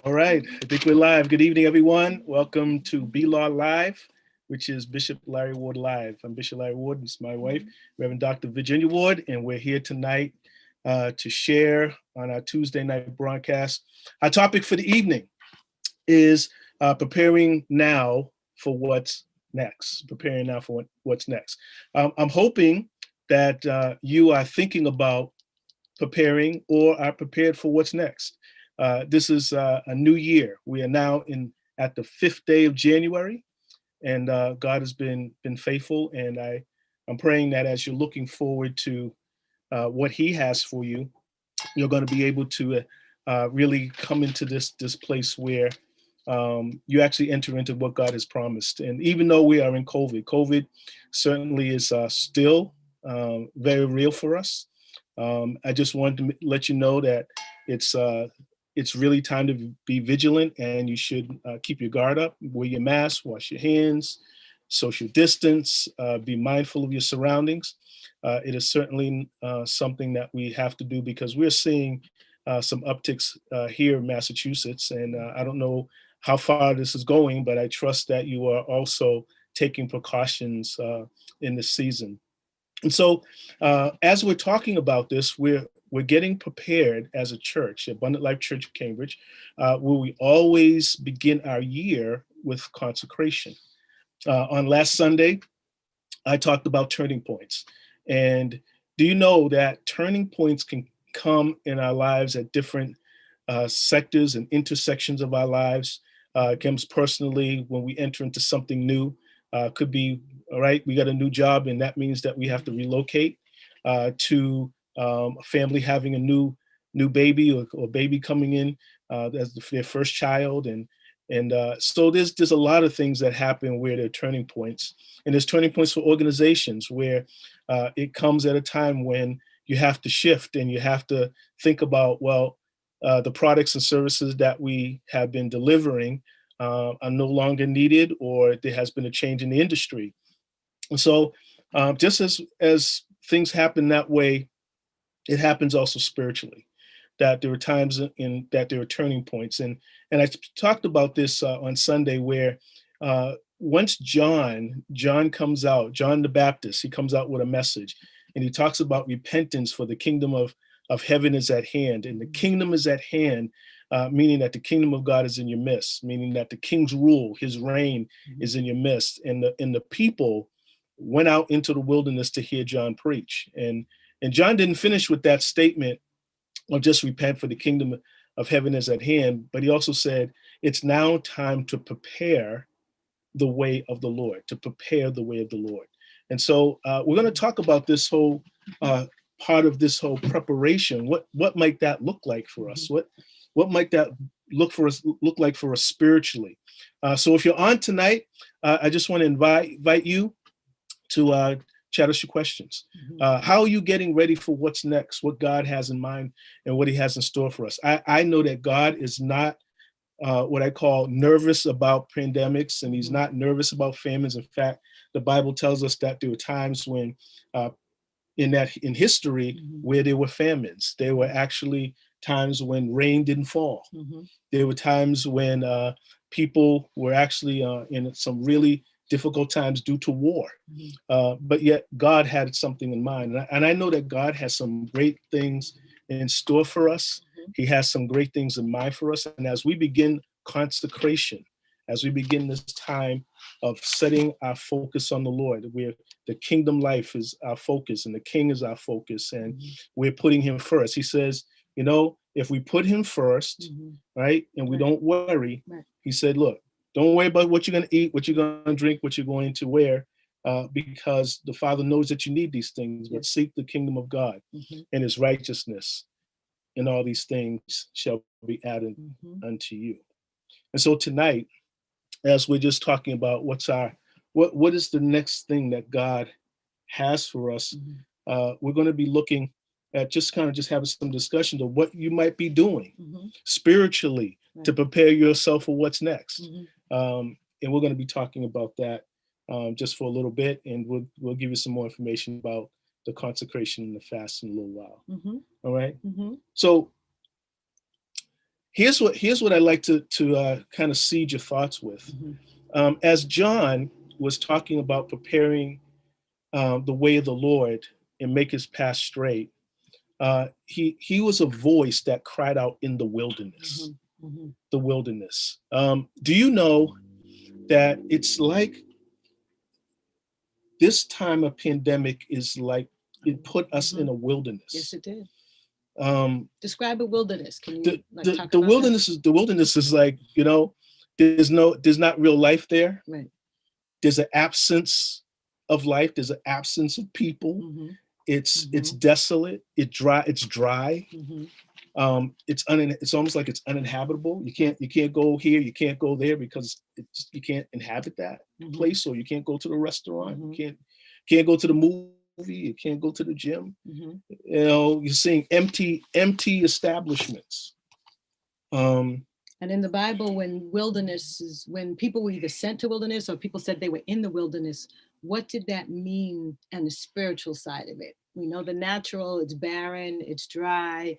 All right, I think we're live. Good evening, everyone. Welcome to BLAW Live, which is Bishop Larry Ward Live. I'm Bishop Larry Ward, and it's my wife, Reverend Dr. Virginia Ward, and we're here tonight to share on our Tuesday night broadcast. Our topic for the evening is preparing now for what's next. Preparing now for what's next. I'm hoping that you are thinking about preparing or are prepared for what's next. This is a new year. We are now at the 5th day of January, and God has been faithful. And I'm praying that as you're looking forward to what He has for you, you're going to be able to really come into this place where you actually enter into what God has promised. And even though we are in COVID certainly is still very real for us. I just wanted to let you know that it's really time to be vigilant, and you should keep your guard up, wear your mask, wash your hands, social distance, be mindful of your surroundings. It is certainly something that we have to do because we're seeing some upticks here in Massachusetts, and I don't know how far this is going, but I trust that you are also taking precautions in this season. And so, as we're talking about this, we're getting prepared as a church, Abundant Life Church of Cambridge, where we always begin our year with consecration. On last Sunday, I talked about turning points. And do you know that turning points can come in our lives at different sectors and intersections of our lives? It comes personally when we enter into something new. Could be, all right, we got a new job, and that means that we have to relocate to a family having a new baby or baby coming in as their first child. And so there's a lot of things that happen where there are turning points. And there's turning points for organizations where it comes at a time when you have to shift and you have to think about, well, the products and services that we have been delivering are no longer needed, or there has been a change in the industry. And so just as things happen that way, it happens also spiritually, that there are times in that there are turning points. And I talked about this on Sunday, where once John comes out, John the Baptist, he comes out with a message, and he talks about repentance, for the kingdom of heaven is at hand. And the kingdom is at hand, meaning that the kingdom of God is in your midst, meaning that the king's rule, his reign is in your midst. And the people went out into the wilderness to hear John preach. And John didn't finish with that statement of just repent, for the kingdom of heaven is at hand, but he also said, it's now time to prepare the way of the Lord, to prepare the way of the Lord. And so we're going to talk about this whole part of this whole preparation. What might that look like for us? What might that look like for us spiritually? So if you're on tonight, I just want to invite you to chat us your questions. How are you getting ready for what's next, what God has in mind and what he has in store for us? I know that God is not what I call nervous about pandemics, and he's not nervous about famines. In fact, the Bible tells us that there were times when in history where there were famines. There were actually times when rain didn't fall. There were times when people were actually in some really difficult times due to war. But yet God had something in mind. And I know that God has some great things in store for us. He has some great things in mind for us. And as we begin consecration, as we begin this time of setting our focus on the Lord, where the kingdom life is our focus and the king is our focus, and we're putting him first. He says, if we put him first, right, and we don't worry, he said, look, don't worry about what you're going to eat, what you're going to drink, what you're going to wear, because the Father knows that you need these things, but seek the kingdom of God and his righteousness, and all these things shall be added unto you. And so tonight, as we're just talking about what is the next thing that God has for us, we're going to be looking at just having some discussion of what you might be doing spiritually to prepare yourself for what's next. And we're going to be talking about that just for a little bit, and we'll give you some more information about the consecration and the fast in a little while. All right. So here's what I'd like to kind of seed your thoughts with. As John was talking about preparing the way of the Lord and make his path straight, he was a voice that cried out in the wilderness. The wilderness. Do you know that it's like this time of pandemic is like it put us in a wilderness? Yes, it did. Describe a wilderness. Can you talk the about wilderness that? is the wilderness is like, there's not real life there. Right. There's an absence of life. There's an absence of people. It's desolate. It's dry. It's almost like it's uninhabitable. You can't go here. You can't go there because you can't inhabit that place. Or you can't go to the restaurant. You can't go to the movie. You can't go to the gym. You're seeing empty establishments. And in the Bible, when people were either sent to wilderness or people said they were in the wilderness, what did that mean on the spiritual side of it? We know the natural, it's barren, it's dry.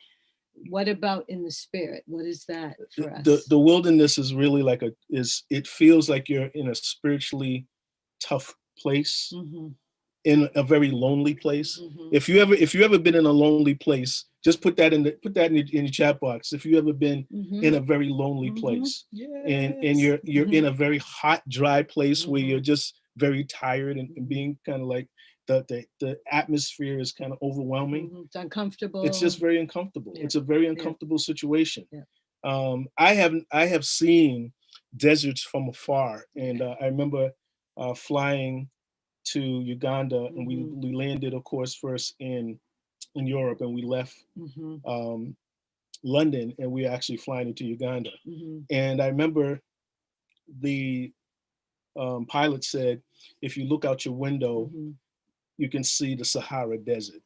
What about in the spirit? What is that for us? The wilderness is really like it feels like you're in a spiritually tough place, in a very lonely place. If you ever been in a lonely place, just put that in your chat box. If you ever been in a very lonely place, and you're in a very hot, dry place where you're just very tired and being kind of like the atmosphere is kind of overwhelming. It's uncomfortable. It's just very uncomfortable. It's a very uncomfortable situation. I have seen deserts from afar, and I remember flying to Uganda, and we landed, of course, first in Europe, and we left London, and we were actually flying into Uganda. And I remember the pilot said, if you look out your window, you can see the Sahara Desert.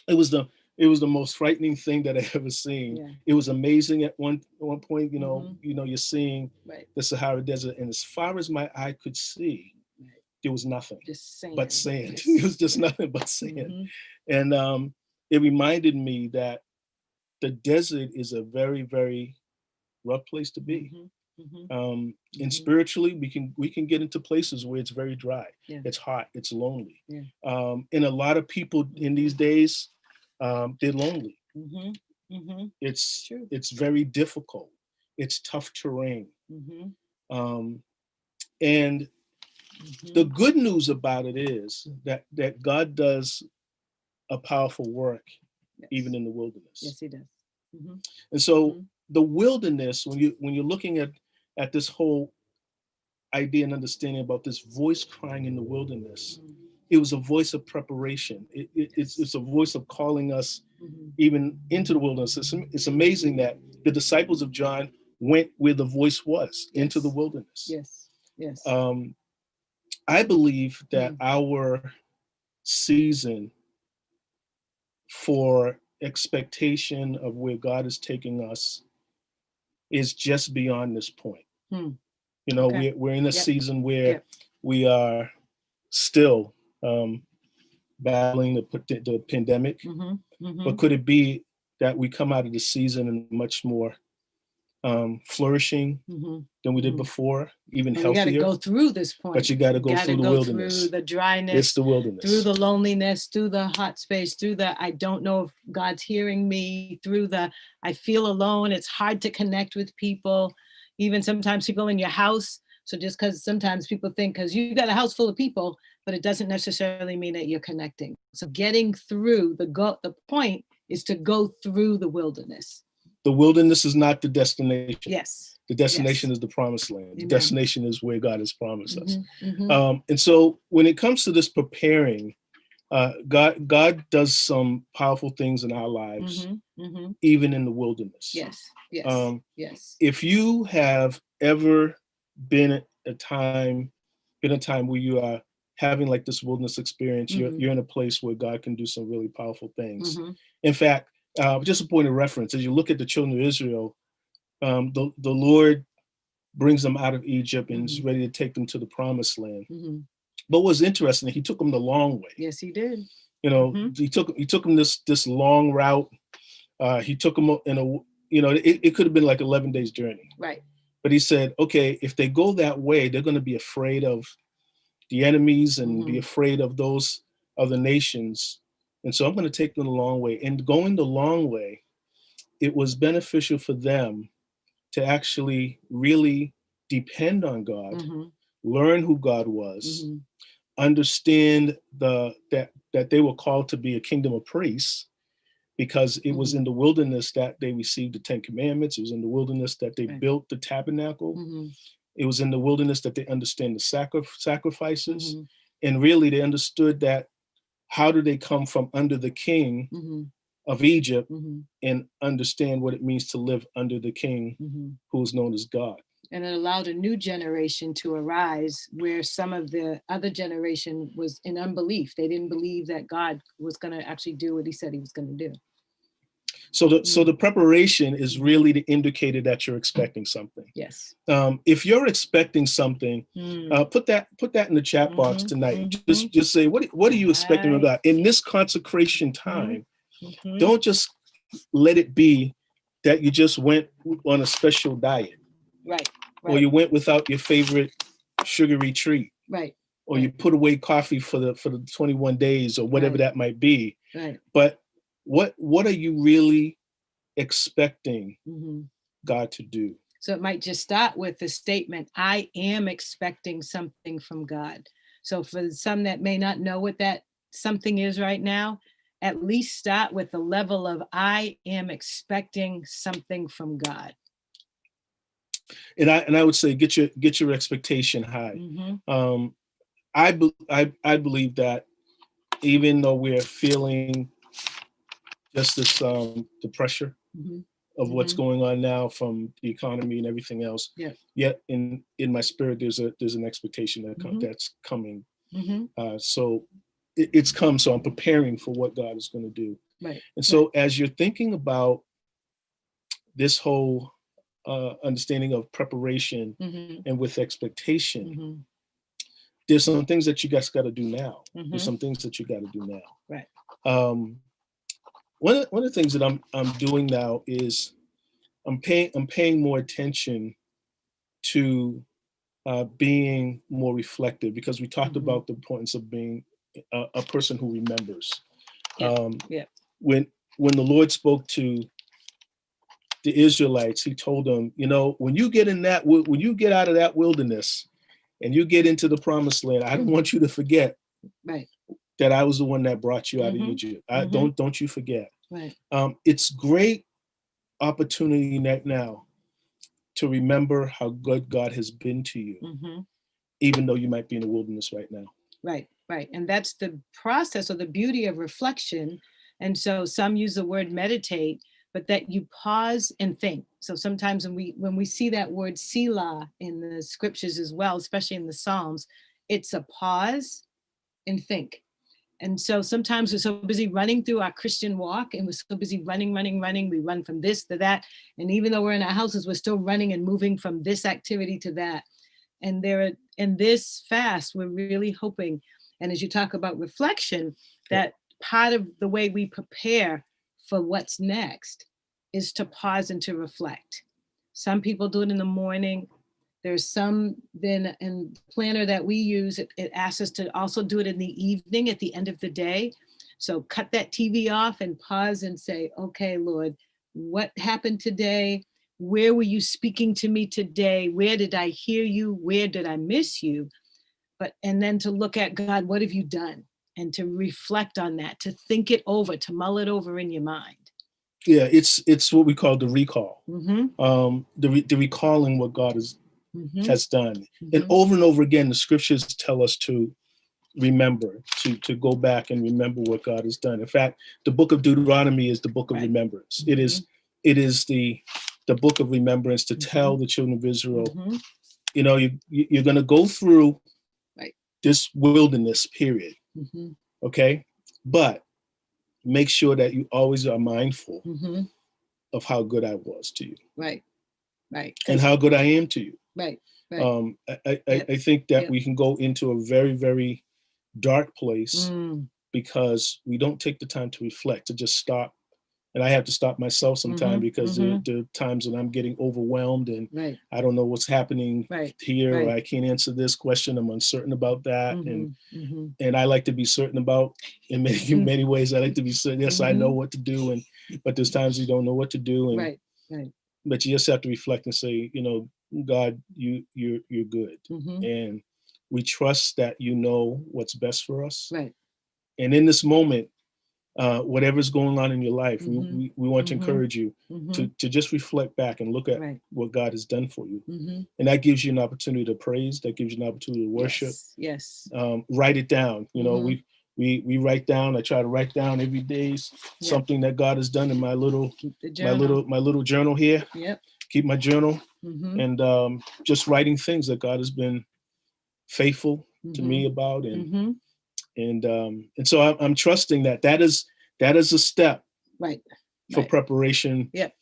It was the most frightening thing that I ever seen. It was amazing at one point. You're seeing the Sahara Desert, and as far as my eye could see, there was nothing but sand. It was just nothing but sand. And it reminded me that the desert is a very, very rough place to be. And spiritually, we can get into places where it's very dry. It's hot. It's lonely. And a lot of people in these days, they're lonely. It's very difficult. It's tough terrain. And the good news about it is that God does a powerful work even in the wilderness. Yes, he does. And so the wilderness, when you're looking at this whole idea and understanding about this voice crying in the wilderness, it was a voice of preparation. It's a voice of calling us even into the wilderness. It's amazing that the disciples of John went where the voice was, into the wilderness. Yes. I believe that our season for expectation of where God is taking us is just beyond this point. We're in a season where we are still battling the pandemic, but could it be that we come out of the season in much more flourishing than we did before, even healthier? You got to go through this point. But you got to go through the wilderness. Through the dryness. It's the wilderness. Through the loneliness, through the hot space, through the I don't know if God's hearing me, through the I feel alone. It's hard to connect with people, even sometimes people in your house. So just because sometimes people think because you got a house full of people, but it doesn't necessarily mean that you're connecting. So getting through the point is to go through the wilderness. The wilderness is not the destination. Yes. The destination is the promised land. Amen. The destination is where God has promised us. And so when it comes to this preparing, God does some powerful things in our lives, even in the wilderness. Yes. If you have ever been a time where you are having like this wilderness experience, you're in a place where God can do some really powerful things. In fact, just a point of reference, as you look at the children of Israel, the Lord brings them out of Egypt and is ready to take them to the promised land. But what's interesting, he took them the long way. Yes, he did. He took them this long route. He took them it could have been like 11 days journey. Right. But he said, okay, if they go that way, they're going to be afraid of the enemies and be afraid of those other nations. And so I'm going to take them the long way. And going the long way, it was beneficial for them to actually really depend on God, learn who God was, understand that they were called to be a kingdom of priests, because it was in the wilderness that they received the 10 Commandments. It was in the wilderness that they built the tabernacle. It was in the wilderness that they understand the sacrifices. And really they understood that how do they come from under the king of Egypt and understand what it means to live under the king who is known as God. And it allowed a new generation to arise where some of the other generation was in unbelief. They didn't believe that God was going to actually do what he said he was going to do. So the preparation is really the indicator that you're expecting something. Yes. If you're expecting something, put that in the chat box tonight. Just say, what are you expecting from God in this consecration time? Don't just let it be that you just went on a special diet, right. Or you went without your favorite sugary treat, right? Or you put away coffee for the 21 days or whatever that might be. Right. But what are you really expecting God to do? So it might just start with the statement, I am expecting something from God. So for some that may not know what that something is right now, at least start with the level of I am expecting something from God. And I would say get your expectation high. I believe that even though we're feeling just this the pressure of what's going on now from the economy and everything else, yet in my spirit there's an expectation that's coming. So it's come. So I'm preparing for what God is going to do. Right. And so as you're thinking about this whole understanding of preparation and with expectation, there's some things that you guys got to do now. There's some things that you got to do now. Right. One of the things that I'm doing now is I'm paying more attention to being more reflective, because we talked about the importance of being a person who remembers. When the Lord spoke to the Israelites, he told them, when you get out of that wilderness and you get into the promised land, I don't want you to forget that I was the one that brought you out of Egypt. Don't you forget. Right. It's great opportunity now to remember how good God has been to you, even though you might be in the wilderness right now. Right. And that's the process or the beauty of reflection. And so some use the word meditate, but that you pause and think. So sometimes when we see that word Selah in the scriptures as well, especially in the Psalms, it's a pause and think. And so sometimes we're so busy running through our Christian walk, and we're so busy running. We run from this to that. And even though we're in our houses, we're still running and moving from this activity to that. And in this fast, we're really hoping, and as you talk about reflection, that part of the way we prepare for what's next is to pause and to reflect. Some people do it in the morning. There's some then in the planner that we use, it asks us to also do it in the evening at the end of the day. So cut that TV off and pause and say, okay, Lord, what happened today? Where were you speaking to me today? Where did I hear you? Where did I miss you? And then to look at God, what have you done? And to reflect on that, to think it over, to mull it over in your mind. Yeah, it's what we call the recall. The recalling what God has done. And over again, the scriptures tell us to remember, to go back and remember what God has done. In fact, the book of Deuteronomy is the book of remembrance. It is the book of remembrance to tell the children of Israel, you're going to go through this wilderness period, okay? But make sure that you always are mindful of how good I was to you. Right. And how good I am to you. Right. I think that we can go into a very, very dark place because we don't take the time to reflect, to just stop and I have to stop myself sometimes Mhm, because mhm. there are times when I'm getting overwhelmed and Right, I don't know what's happening right, here, or right. I can't answer this question. I'm uncertain about that, Mhm, mhm. and I like to be certain about in many Mm, many ways. I like to be certain. Yes, I know mhm. what to do, and but there's times you don't know what to do, and Right, right. but you just have to reflect and say, God, you're good, Mhm. and we trust that you know what's best for us. Right. And in this moment, whatever's going on in your life, Mhm, we want to mhm, encourage you mhm. to just reflect back and look at Right. what God has done for you. Mhm. And that gives you an opportunity to praise, that gives you an opportunity to worship. Yes, yes. Write it down. Mhm. We write down. I try to write down every day Yep. something that God has done in my little Keep the my journal. little my little journal here. Yep. Keep my journal, Mhm, and just writing things that God has been faithful to me mhm, about, mhm. and so I'm trusting that is a step Right, for right. preparation Yep,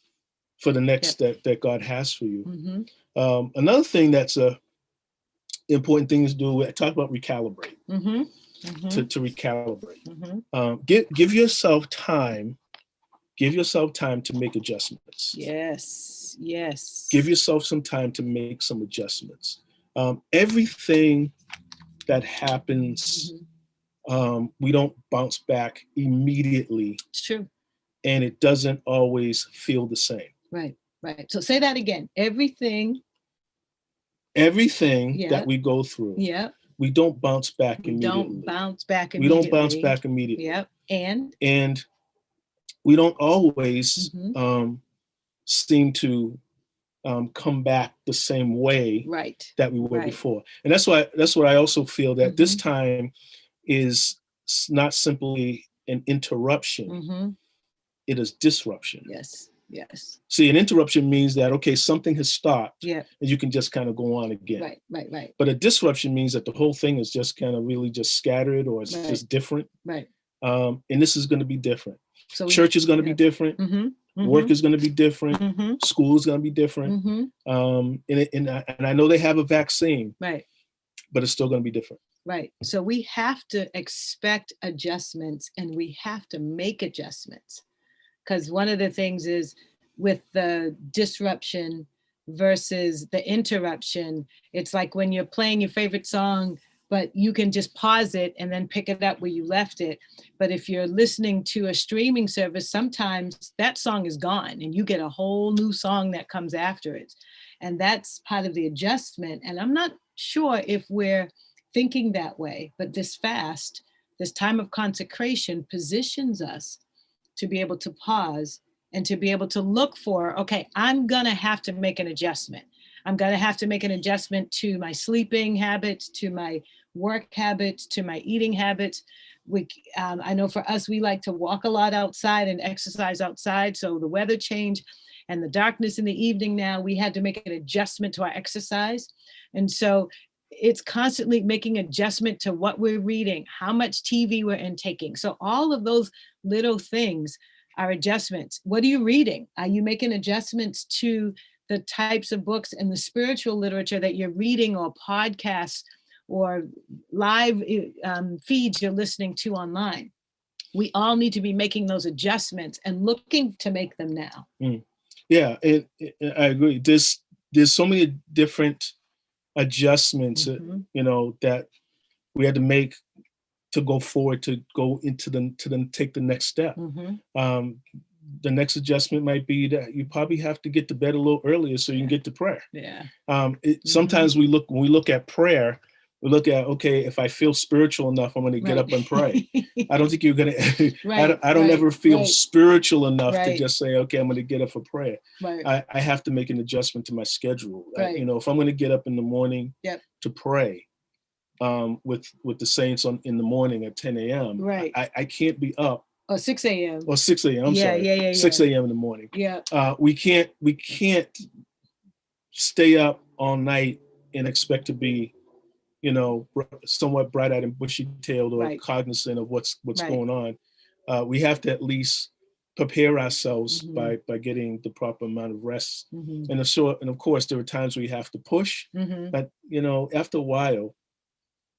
for the next yep. step that God has for you. Mhm, Another thing that's a important thing to do, I talk about recalibrate, mhm, to, mhm, to recalibrate. mhm. Give yourself time to make adjustments. Yes, Give yes. yourself some time to make some adjustments. Everything that happens, Mhm. we don't bounce back immediately, It's true. and it doesn't always feel the same. Right, right. So say that again. Everything that Yep, we go through, yep. we don't bounce back We don't immediately. bounce back We don't bounce immediately. back immediately. Yep. And And we don't always mhm. seem to come back the same way Right, that we were right. before. And that's why I also feel that this Mhm, time is not simply an interruption, mhm. it is disruption. Yes, yes. See, an interruption means that, okay, something has stopped Yep. and you can just kind of go on again. Right, right, right, But a disruption means that the whole thing is just kind of really just scattered, or it's right, just different. right. And this is going to be different. So Church is going to be yeah. different. Mhm, Work mhm, is going to be different. mhm, School is going to be different. mhm. And I know they have a vaccine, Right, but it's still going to be different. right. So we have to expect adjustments and we have to make adjustments. Because one of the things is with the disruption versus the interruption, it's like when you're playing your favorite song, but you can just pause it and then pick it up where you left it. But if you're listening to a streaming service, sometimes that song is gone and you get a whole new song that comes after it. And that's part of the adjustment. And I'm not sure if we're thinking that way, but this fast, this time of consecration positions us to be able to pause and to be able to look for, okay, I'm going to have to make an adjustment. I'm going to have to make an adjustment to my sleeping habits, to my work habits, to my eating habits. I know for us, we like to walk a lot outside and exercise outside. So the weather change and the darkness in the evening now, we had to make an adjustment to our exercise. And so it's constantly making adjustment to what we're reading, how much TV we're intaking. So all of those little things are adjustments. What are you reading? Are you making adjustments to the types of books and the spiritual literature that you're reading, or podcasts or live feeds you're listening to online? We all need to be making those adjustments and looking to make them now. Yeah, I agree. There's so many different adjustments, Mhm. that we had to make to go forward, to go into to then take the next step. Mhm. Um, the next adjustment might be that you probably have to get to bed a little earlier so you can Yeah. get to prayer. Yeah. Sometimes when we look at prayer, we look at, okay, if I feel spiritual enough, I'm going to get Right. up and pray. I don't think you're going to, Right. I don't Right. ever feel Right. spiritual enough to Right. just say, okay, I'm going to get up for prayer. Right. I have to make an adjustment to my schedule. Right. If I'm going to get up in the morning Yep. to pray with the saints in the morning at 10 a.m., Right. I can't be up. Or 6 a.m. Or 6 a.m. I'm Yeah, sorry, yeah, yeah, 6 yeah. a.m. in the morning. Yeah. We can't stay up all night and expect to be, somewhat bright-eyed and bushy-tailed, or Right. cognizant of what's Right. going on. We have to at least prepare ourselves Mhm. by getting the proper amount of rest. Mhm. And of course, there are times where you have to push, Mhm. but after a while,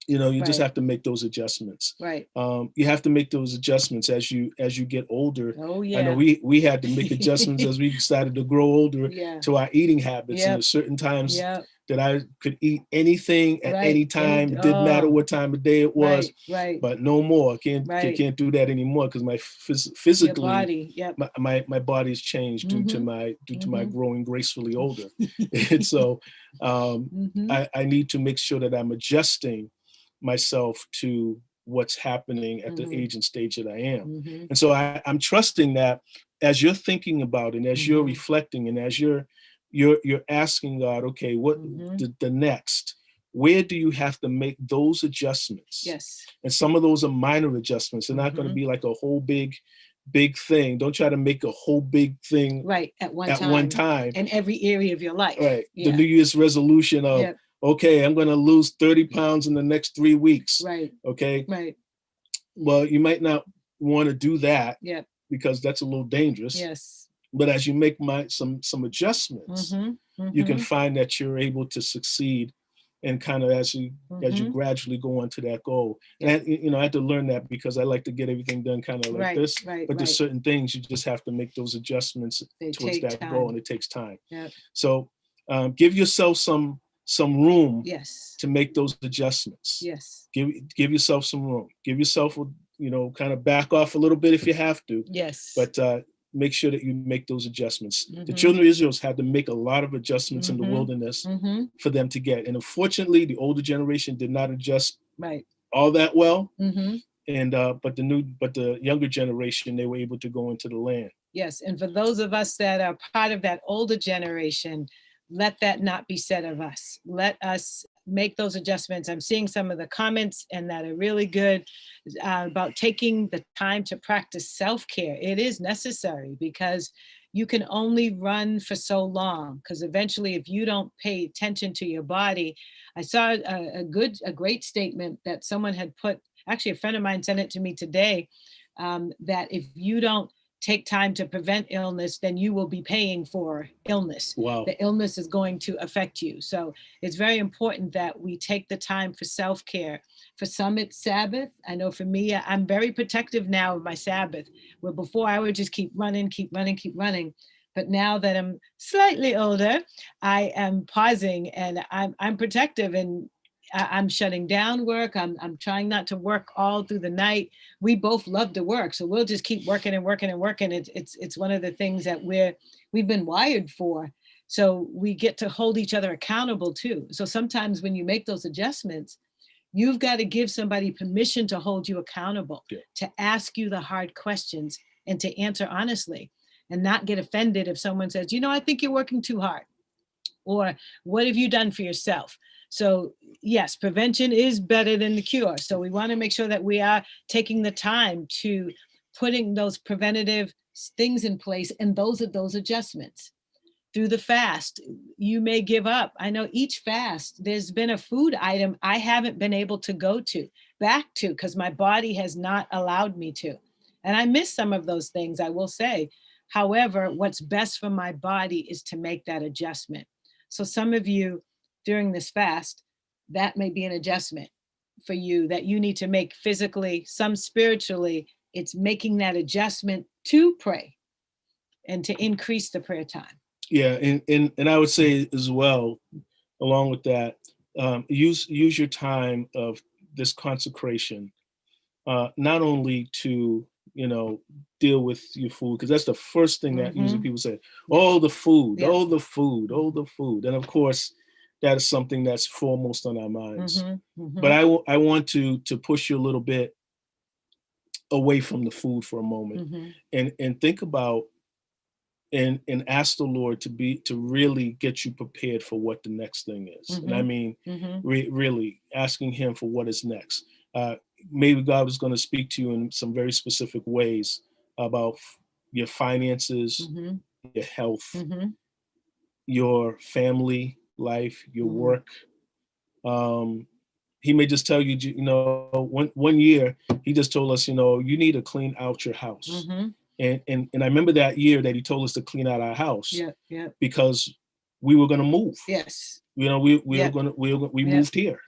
You just Right. have to make those adjustments. Right. You have to make those adjustments as you get older. Oh I know yeah. we had to make adjustments as we started to grow older Yeah. to our eating habits. And Yep. there's certain times Yep. that I could eat anything at Right. any time. It didn't matter Oh, what time of day it was, right. Right. but no more. Right. Can't do that anymore because my Your physically body. Yep. my body's changed due to Mm-hmm. my Mm-hmm. growing gracefully older. And so Mm-hmm. I need to make sure that I'm adjusting myself to what's happening at the Mm-hmm. age and stage that I am. Mm-hmm. And so I'm trusting that as you're thinking about it, and as you're Mm-hmm. reflecting, and as you're asking God, okay, what Mm-hmm. the next, where do you have to make those adjustments? Yes. And some of those are minor adjustments. They're not going to Mm-hmm. be like a whole big thing. Don't try to make a whole big thing Right. At one at one time time. in every area of your life. Right. The Yeah. New Year's resolution of, Yep. okay, I'm going to lose 30 pounds in the next 3 weeks. Right. Okay. Right. Well, you might not want to do that Yep. because that's a little dangerous. Yes. But as you make some adjustments, Mm-hmm. you can Mm-hmm. find that you're able to succeed, and kind of as you Mm-hmm. gradually go on to that goal. And Yeah. I had to learn that because I like to get everything done kind of like Right. this. Right. But there's Right. certain things you just have to make those adjustments They towards take that goal, time. and it takes time. Yep. So give yourself some room Yes. to make those adjustments. Yes. Give yourself some room. Give yourself kind of back off a little bit if you have to. Yes. But make sure that you make those adjustments. Mm-hmm. The children of Israel had to make a lot of adjustments in the Mm-hmm. wilderness Mm-hmm. for them to get. And unfortunately, the older generation did not adjust Right. all that well. Mm-hmm. And but the younger generation, they were able to go into the land. Yes. And for those of us that are part of that older generation, let that not be said of us. Let us make those adjustments. I'm seeing some of the comments and that are really good about taking the time to practice self-care. It is necessary because you can only run for so long, because eventually if you don't pay attention to your body. I saw a great statement that someone had put, actually a friend of mine sent it to me today, that if you don't take time to prevent illness, then you will be paying for illness. Wow. The illness is going to affect you. So it's very important that we take the time for self-care. For some, it's Sabbath. I know for me, I'm very protective now of my Sabbath, where before I would just keep running. But now that I'm slightly older, I am pausing and I'm protective, and I'm shutting down work. I'm trying not to work all through the night. We both love to work, so we'll just keep working and working and working. It's one of the things that we've been wired for. So we get to hold each other accountable too. So sometimes when you make those adjustments, you've got to give somebody permission to hold you accountable, to ask you the hard questions and to answer honestly, and not get offended if someone says, I think you're working too hard. Or what have you done for yourself? So yes, prevention is better than the cure. So we want to make sure that we are taking the time to putting those preventative things in place. And those are those adjustments. Through the fast, you may give up. I know each fast, there's been a food item I haven't been able to go back to, because my body has not allowed me to. And I miss some of those things, I will say. However, what's best for my body is to make that adjustment. So some of you during this fast, that may be an adjustment for you that you need to make physically, some spiritually. It's making that adjustment to pray and to increase the prayer time. Yeah, and I would say as well, along with that, use your time of this consecration, not only to deal with your food, because that's the first thing that usually people say, oh, the food, oh, the food, oh, the food. And of course, that is something that's foremost on our minds. But I want to push you a little bit away from the food for a moment, and think about and ask the Lord to really get you prepared for what the next thing is. And I mean, really asking him for what is next. Maybe God is going to speak to you in some very specific ways about your finances, your health, your family life, your work. He may just tell you, one year, he just told us, you need to clean out your house. And I remember that year that he told us to clean out our house, because we were going to move. Yes. We moved here.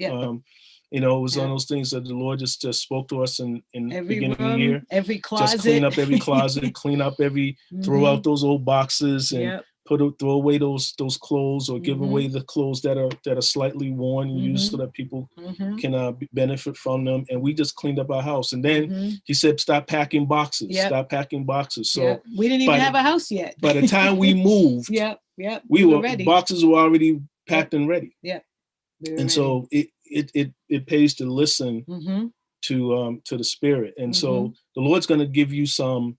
You know, it was one Yeah. of those things that the Lord just spoke to us in the Every beginning of the room, year. every Just clean closet. up every closet, clean up throw out those old boxes, and Yep. throw away those clothes, or give away Mhm. the clothes that are slightly worn and used, so Mhm. that people Mhm. can benefit from them. And we just cleaned up our house. And then Mhm. he said, stop packing boxes, Yep. stop packing boxes. So Yep. We didn't even by have a house yet. by the time we moved, Yep. Yep. We were ready. boxes were already packed Yep. and ready. Yep. We were And ready. so it pays to listen Mhm. to the Spirit. And so Mhm. the Lord's going to give you some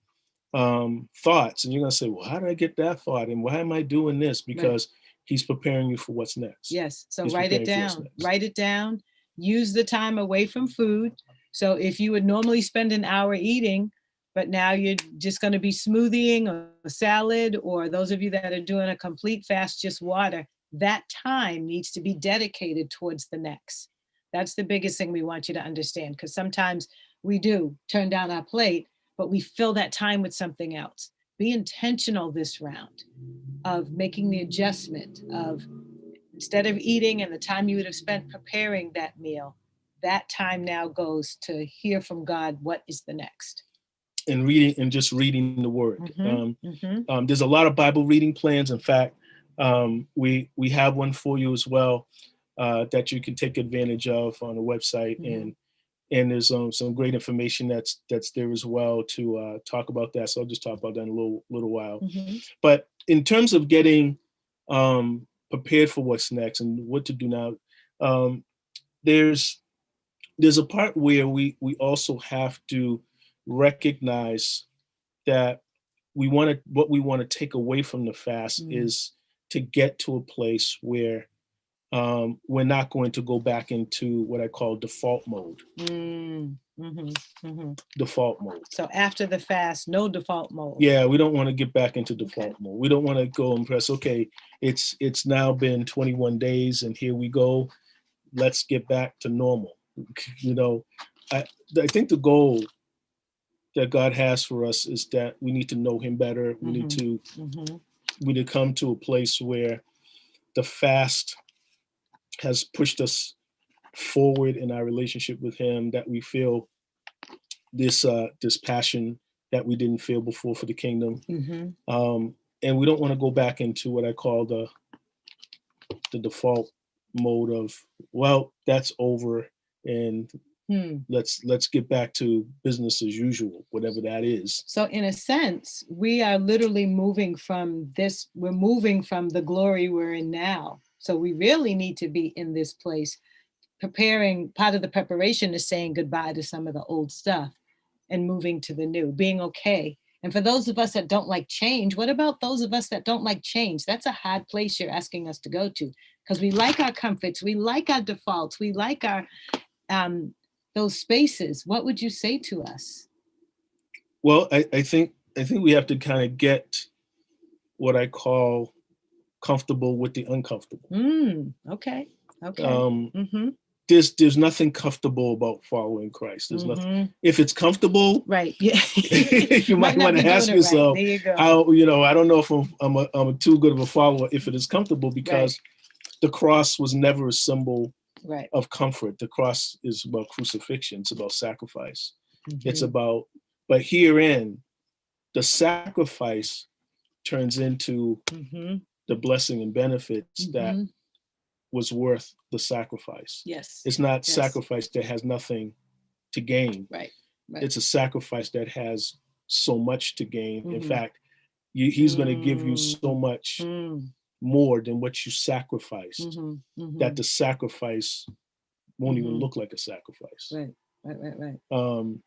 thoughts, and you're going to say, well, how did I get that thought, and why am I doing this? Right. Because he's preparing you for what's next. Yes. So He's write it preparing you for what's down. next. Write it down. Use the time away from food. So if you would normally spend an hour eating, but now you're just going to be smoothieing or salad, or those of you that are doing a complete fast, just water, that time needs to be dedicated towards the next. That's the biggest thing we want you to understand, because sometimes we do turn down our plate, but we fill that time with something else. Be intentional this round of making the adjustment of, instead of eating and the time you would have spent preparing that meal, that time now goes to hear from God, what is the next? And reading, and just reading the Word. There's a lot of Bible reading plans. In fact, we have one for you as well, that you can take advantage of on the website. And there's some great information that's there as well to talk about that. So I'll just talk about that in a little while. But in terms of getting prepared for what's next and what to do now, there's a part where we also have to recognize that what we want to take away from the fast is to get to a place where we're not going to go back into what I call default mode. Default mode. So after the fast, no default mode. Yeah, we don't want to get back into default mode. We don't want to go and press, okay, it's now been 21 days and here we go. Let's get back to normal. You know, I think the goal that God has for us is that we need to know him better. We need to come to a place where the fast has pushed us forward in our relationship with him, that we feel this passion that we didn't feel before for the kingdom. And we don't want to go back into what I call the default mode of, well, that's over, and let's get back to business as usual, whatever that is. So in a sense, we are literally moving from this, we're moving from the glory we're in now. So we really need to be in this place, preparing. Part of the preparation is saying goodbye to some of the old stuff and moving to the new, being okay. And for those of us that don't like change, what about those of us that don't like change? That's a hard place you're asking us to go to, because we like our comforts, we like our defaults, we like our those spaces. What would you say to us? Well, I think we have to kind of get what I call comfortable with the uncomfortable. Okay. There's nothing comfortable about following Christ. There's nothing. If it's comfortable, right? Yeah, you might want to ask yourself, right. There you go. how, I don't know if I'm a too good of a follower if it is comfortable, because the cross was never a symbol of comfort. The cross is about crucifixion. It's about sacrifice. It's about, but herein, the sacrifice turns into the blessing and benefits that was worth the sacrifice. Yes. It's not sacrifice that has nothing to gain. Right. It's a sacrifice that has so much to gain. In fact, he's going to give you so much more than what you sacrificed, that the sacrifice won't even look like a sacrifice. Right.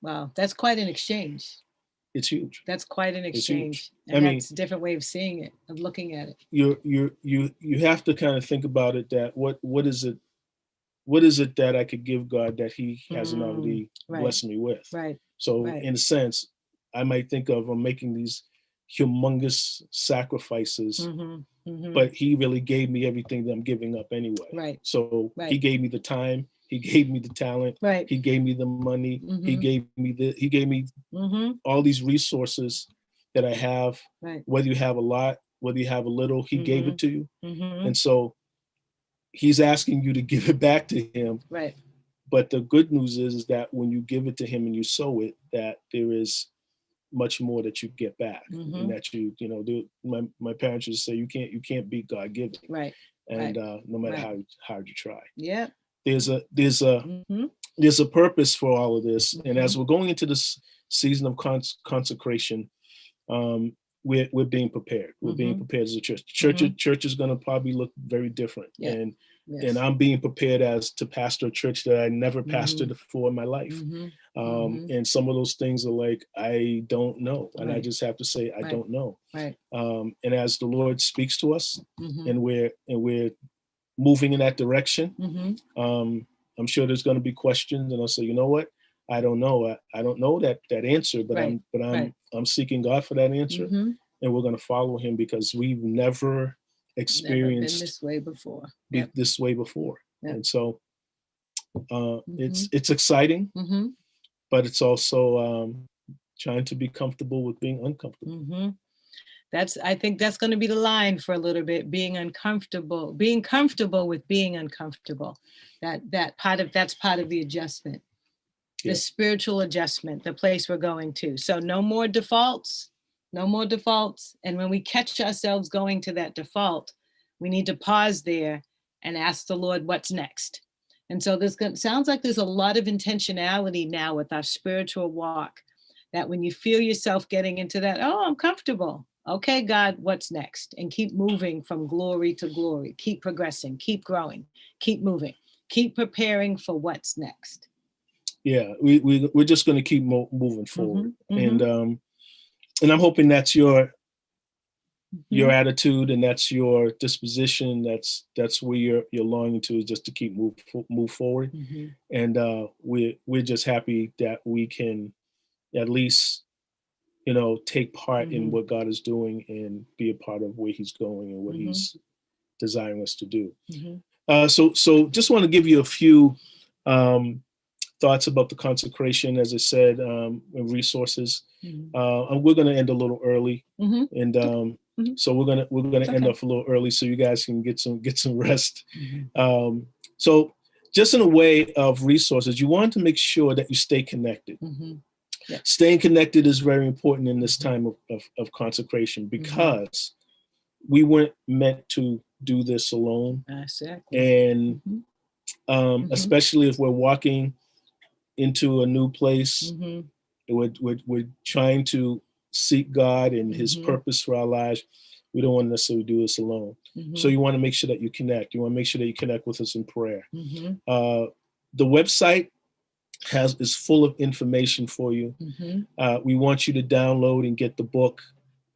Wow, that's quite an exchange. It's huge. That's quite an exchange. And that's a different way of seeing it, of looking at it. You have to kind of think about it, that what is it that I could give God that he hasn't already blessed me with? Right. So in a sense, I might think of, I'm making these humongous sacrifices, but he really gave me everything that I'm giving up anyway. Right. So he gave me the time, he gave me the talent, he gave me the money, he gave me all these resources that I have. Whether you have a lot, whether you have a little, he gave it to you. And so he's asking you to give it back to him. but the good news is that when you give it to him and you sow it, that there is much more that you get back, and that my parents used to say you can't beat God given, right, and right, no matter right. how hard you try. Yeah. There's a Mhm, there's a purpose for all of this, and as mhm. we're going into this season of consecration, um, we're being prepared. We're being Mhm, prepared as a church. mhm. Church is going to probably look very different, Yeah. and Yes. I'm being prepared as to pastor a church that I never pastored Mhm, before in my life. mhm, mhm. And some of those things are like, I don't know, and I Right, just have to say I right, don't know. right. And as the Lord speaks to us, Mhm, and we're moving in that direction, mhm. I'm sure there's going to be questions, and I'll say, you know what, I don't know. I don't know that answer, but Right, right. I'm seeking God for that answer, Mhm. and we're going to follow Him because we've never Never been experienced this way before. Yep, this way before, yep. and so Mhm, it's exciting, mhm, but it's also trying to be comfortable with being uncomfortable. mhm. I think that's going to be the line for a little bit, being comfortable with being uncomfortable. That's part of the adjustment, the Yeah, spiritual adjustment, the place we're going to. So no more defaults, no more defaults. And when we catch ourselves going to that default, we need to pause there and ask the Lord, what's next? And so sounds like there's a lot of intentionality now with our spiritual walk, that when you feel yourself getting into that, oh, I'm comfortable. Okay, God, what's next? And keep moving from glory to glory. Keep progressing, keep growing, keep moving, keep preparing for what's next. yeah, we're just going to keep moving forward, Mhm, mhm, and I'm hoping that's your mhm, attitude, and that's your disposition. That's where you're longing to, is just to keep move forward, mhm, and we're just happy that we can at least take part in mhm, what God is doing and be a part of where He's going and what mhm, He's desiring us to do. mhm, So just want to give you a few um, thoughts about the consecration, as I said, and resources. mhm, And we're going to end a little early, mhm. and It's okay. Mhm. so we're gonna It's end okay. off a little early so you guys can get some rest. Mhm. So just in a way of resources, you want to make sure that you stay connected. Mhm. Yep. Staying connected is very important in this Mhm. time of consecration, Mhm. because we weren't meant to do this alone, Exactly. and Mhm. Mhm. especially if we're walking into a new place. Mhm. We're trying to seek God and His Mhm. purpose for our lives. We don't want to necessarily do this alone. So Mhm. you want to make sure that you connect. You want to make sure that you connect with us in prayer. Mhm. Uh, the website is full of information for you. Mhm. We want you to download and get the book,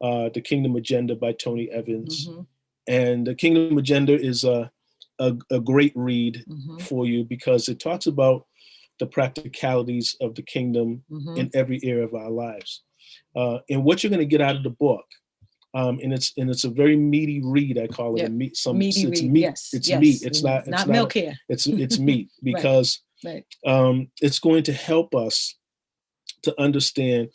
The Kingdom Agenda by Tony Evans. Mhm. And The Kingdom Agenda is a great read Mhm. for you, because it talks about the practicalities of the kingdom in Mhm. every area of our lives. And what you're going to get out of the book, and it's a very meaty read. I call it a Yep. meat. Meaty It's read. meat. Yes. It's meat. Yes. It's And not. it's It's not not. milk here. It's meat, Right. because Right. it's going to help us to understand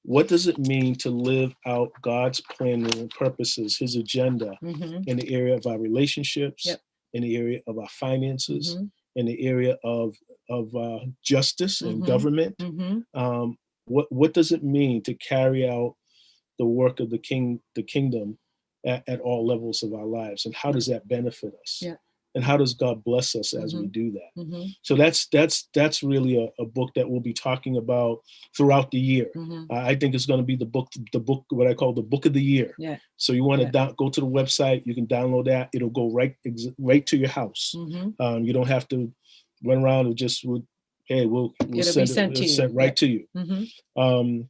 what does it mean to live out God's plan and purposes, His agenda, Mhm. in the area of our relationships, Yep. in the area of our finances, Mhm. in the area of justice and Mhm. government. Mhm. What does it mean to carry out the work of the kingdom at all levels of our lives, and how does Right. that benefit us, Yeah. and how does God bless us as we Mhm. do that? Mhm. So that's really a book that we'll be talking about throughout the year. Mhm. I think it's going to be the book what I call the book of the year. Yeah. So you want Yeah. to go to the website, you can download that, it'll go right to your house. Mhm. You don't have to run around and just hey, we'll It'll be send it, sent to you. sent right Yep. to you. Mhm. um,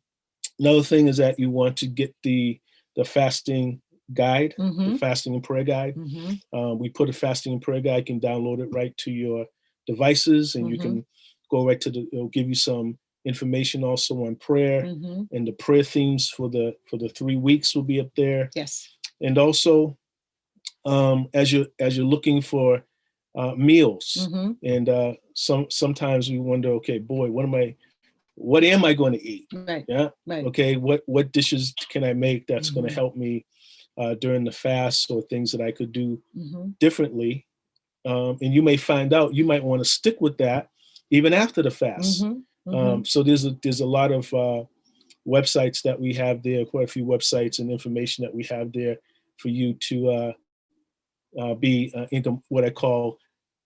Another thing is that you want to get the fasting guide, the Mhm. fasting and prayer guide. Mhm. We put a fasting and prayer guide. You can download it right to your devices, and you Mhm. can go right to it'll give you some information also on prayer, Mhm. and the prayer themes for the 3 weeks will be up there. Yes. And also, as you're looking for meals, Mhm. and sometimes we wonder, okay, boy, what am I going to eat? Right. Yeah. Right. Okay. What dishes can I make that's going to Mhm. help me during the fast, or things that I could do Mhm. differently? And you may find out you might want to stick with that, even after the fast. Mm-hmm. So there's a lot of websites that we have there, quite a few websites and information that we have there for you to be in what I call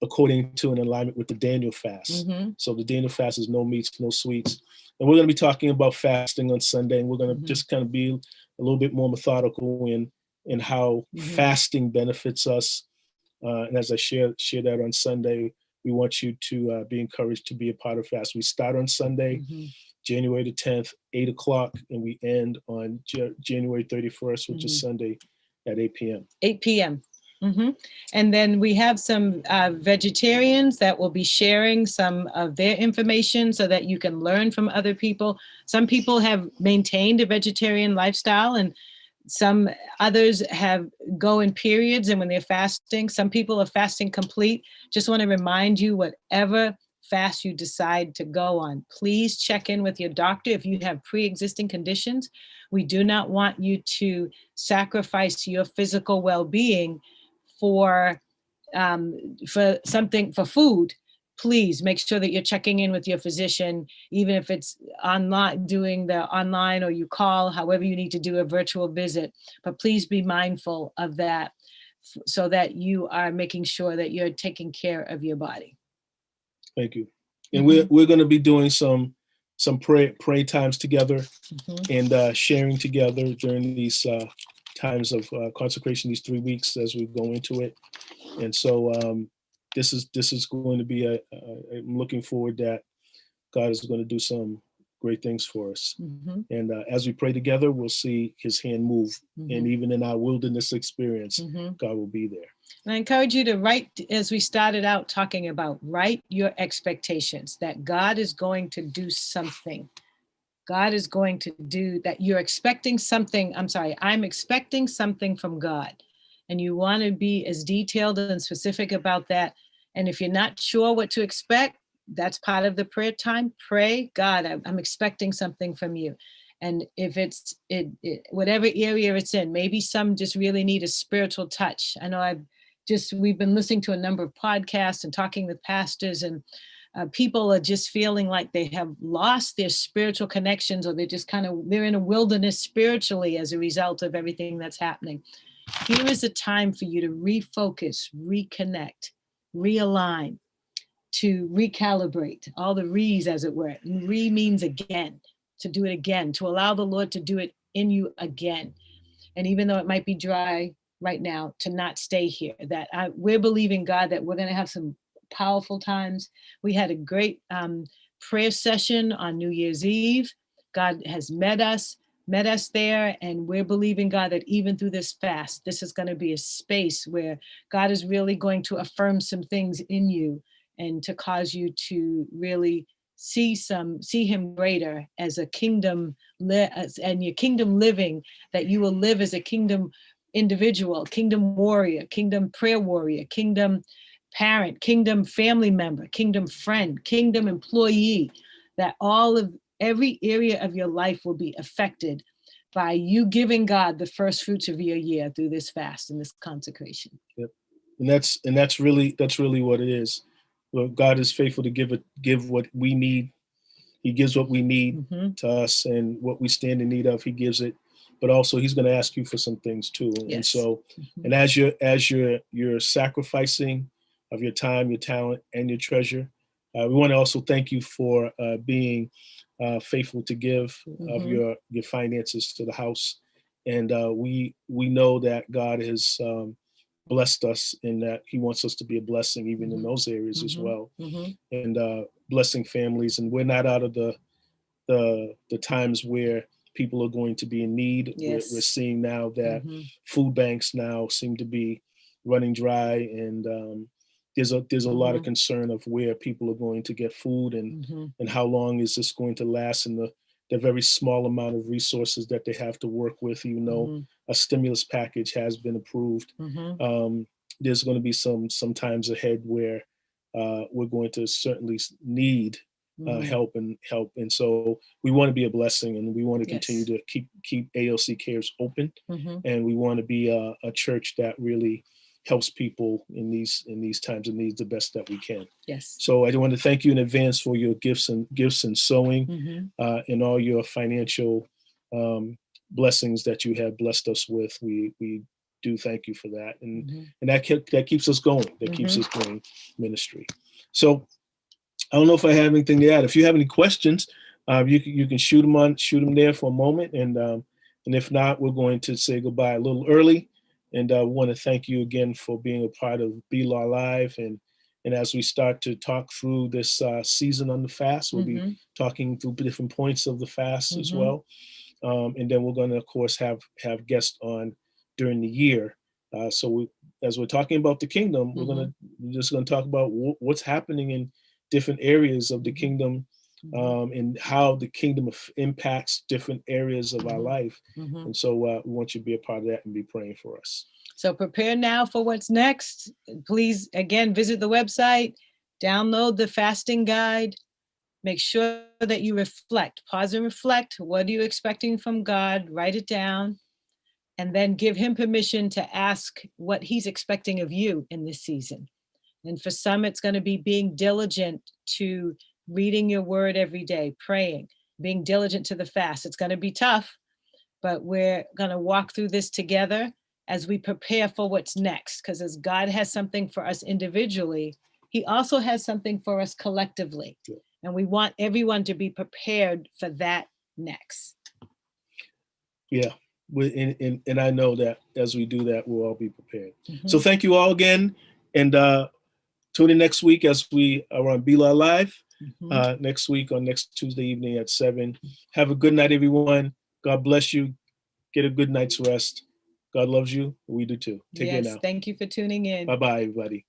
according to an alignment with the Daniel fast. Mm-hmm. So the Daniel fast is no meats, no sweets. And we're going to be talking about fasting on Sunday, and we're going to Mm-hmm. just kind of be a little bit more methodical in how fasting benefits us. And as I share that on Sunday, we want you to be encouraged to be a part of fast. We start on Sunday, January the 10th, 8 o'clock, and we end on January 31st, which is Sunday at 8 p.m. 8 p.m. And then we have some vegetarians that will be sharing some of their information so that you can learn from other people. Some people have maintained a vegetarian lifestyle, and some others go in periods, and when they're fasting, some people are fasting complete. Just want to remind you, whatever fast you decide to go on, please check in with your doctor if you have pre-existing conditions. We do not want you to sacrifice your physical well-being for food. Please make sure that you're checking in with your physician, even if it's online, doing the online, or you call, however you need to do a virtual visit. But please be mindful of that so that you are making sure that you're taking care of your body. Thank you. And we're going to be doing some pray times together and sharing together during these times of consecration, these 3 weeks as we go into it. And so this is going to be I'm looking forward that God is going to do some great things for us. And as we pray together, we'll see his hand move. And even in our wilderness experience, God will be there. And I encourage you to write, as we started out talking about, write your expectations that God is going to do something. God is going to do that. You're expecting something. I'm expecting something from God. And you want to be as detailed and specific about that. And if you're not sure what to expect, that's part of the prayer time. Pray, God, I'm expecting something from you. And if it's whatever area it's in, maybe some just really need a spiritual touch. I know we've been listening to a number of podcasts and talking with pastors, and people are just feeling like they have lost their spiritual connections, or they're in a wilderness spiritually as a result of everything that's happening. Here is a time for you to refocus, reconnect, realign, to recalibrate, all the re's, as it were. And re means again, to do it again, to allow the Lord to do it in you again. And even though it might be dry right now, to not stay here, we're believing God that we're going to have some powerful times. We had a great prayer session on New Year's Eve. God has met us there, and we're believing God that even through this fast, this is going to be a space where God is really going to affirm some things in you and to cause you to really see him greater as a kingdom, and your kingdom living, that you will live as a kingdom individual, kingdom warrior, kingdom prayer warrior, kingdom parent, kingdom family member, kingdom friend, kingdom employee, that every area of your life will be affected by you giving God the first fruits of your year through this fast and this consecration. Yep. And that's really what it is. Well, God is faithful to give what we need. He gives what we need to us, and what we stand in need of, he gives it. But also he's going to ask you for some things too. Yes. And so, and as you're sacrificing of your time, your talent, and your treasure, we want to also thank you for being faithful to give of your finances to the house. And we know that God has blessed us in that he wants us to be a blessing even in those areas as well. And blessing families. And we're not out of the times where people are going to be in need. Yes. We're seeing now that food banks now seem to be running dry, and there's a lot of concern of where people are going to get food, and how long is this going to last, and the very small amount of resources that they have to work with, even though a stimulus package has been approved. There's going to be some times ahead where we're going to certainly need help. And so we want to be a blessing, and we want to continue to keep AOC Cares open. And we want to be a church that really helps people in these times of need the best that we can. Yes. So I want to thank you in advance for your gifts and sowing, and all your financial blessings that you have blessed us with. We do thank you for that, and that keeps us going. That keeps us going, ministry. So I don't know if I have anything to add. If you have any questions, you can shoot them there for a moment, and if not, we're going to say goodbye a little early. And I want to thank you again for being a part of BLAW Live. And as we start to talk through this season on the fast, we'll be talking through different points of the fast as well. And then we're going to, of course, have guests on during the year. So as we're talking about the kingdom, we're just going to talk about what's happening in different areas of the kingdom, and how the kingdom impacts different areas of our life. And so we want you to be a part of that and be praying for us. So prepare now for what's next. Please, again, visit the website, download the fasting guide, make sure that you reflect, pause and reflect. What are you expecting from God? Write it down, and then give him permission to ask what he's expecting of you in this season. And for some, it's going to be being diligent to reading your word every day, praying, being diligent to the fast. It's going to be tough, but we're going to walk through this together as we prepare for what's next. Because as God has something for us individually, he also has something for us collectively. Yeah. And we want everyone to be prepared for that next. Yeah. And I know that as we do that, we'll all be prepared. So thank you all again. And tune in next week as we are on BLAW Live next week on next Tuesday evening at 7. Have a good night, everyone. God bless you. Get a good night's rest. God loves you. We do too. Take care now. Thank you for tuning in. Bye-bye, everybody.